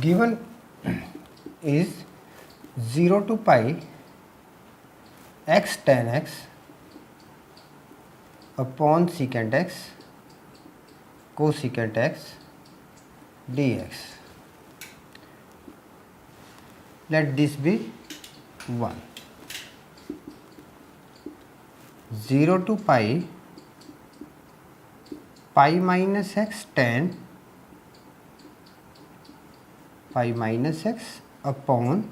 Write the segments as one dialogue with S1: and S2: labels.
S1: given is 0 to pi x tan x upon secant x cosecant x dx. Let this be 1. 0 to pi minus x tan pi minus x upon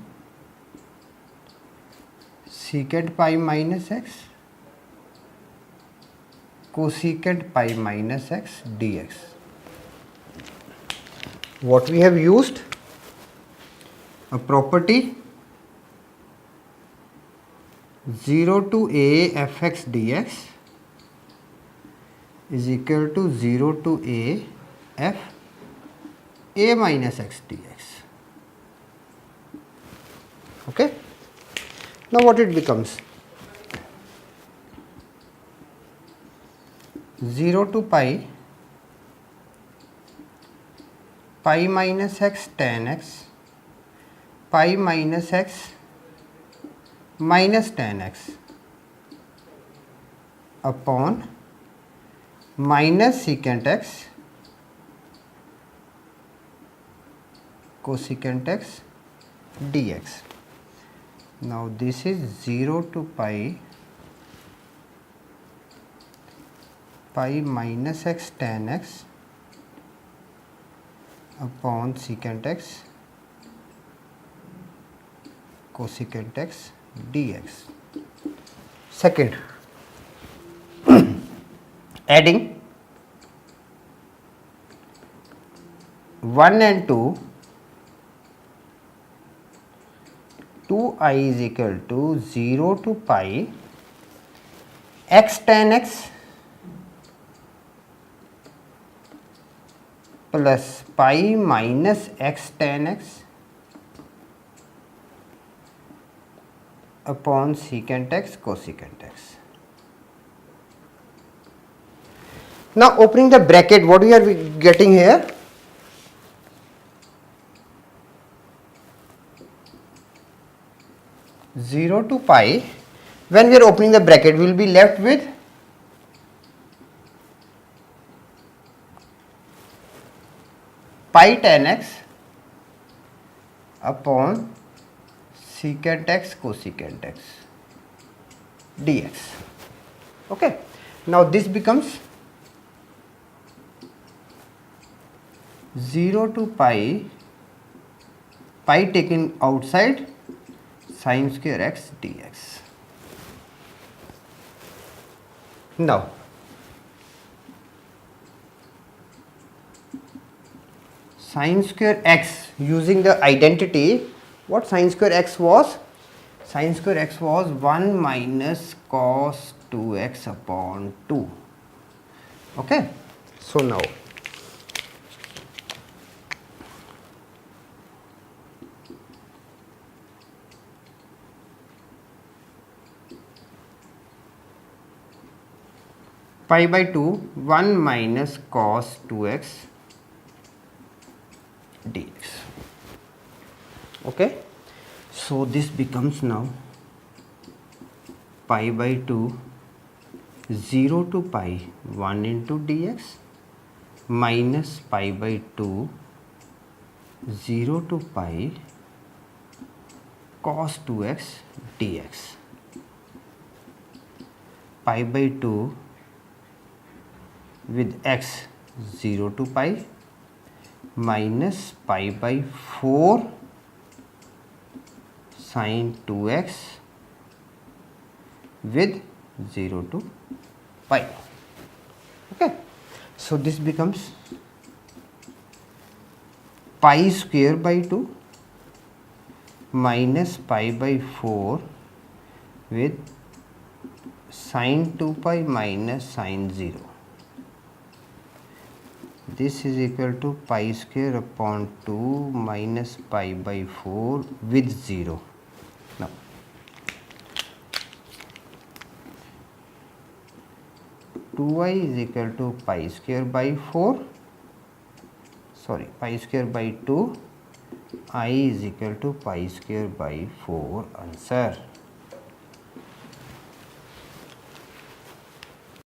S1: secant pi minus x cosecant pi minus x dx. What we have used? A property 0 to a fx dx is equal to 0 to a f a minus x dx. Okay. Now what it becomes? 0 to pi minus x tan x pi minus x minus tan x upon minus secant x cosecant x dx. Now this is 0 to pi minus x tan x upon secant x cosecant x dx. Second, adding 1 and 2, 2I is equal to 0 to pi x tan x plus pi minus x tan x upon secant x cosecant x. Now opening the bracket, what we are getting here? Zero to pi. When we are opening the bracket, we will be left with pi tan x upon secant x cosecant x dx. Okay. Now this becomes 0 to pi taken outside sin square x dx. Now sin square x, using the identity, what sin square x was? Sin square x was 1 minus cos 2x upon 2. Okay. So now pi by 2, 1 minus cos 2x dx. Okay. So this becomes now pi by 2, 0 to pi 1 into dx minus pi by 2, 0 to pi cos 2x dx. Pi by 2 with x 0 to pi minus pi by 4 sin 2x with 0 to pi. Okay. So this becomes pi square by 2 minus pi by 4 with sin 2 pi minus sin 0. This is equal to pi square upon 2 minus pi by 4 with 0. Now, two I is equal to pi square by 4, sorry, pi square by 2 I is equal to pi square by 4 answer.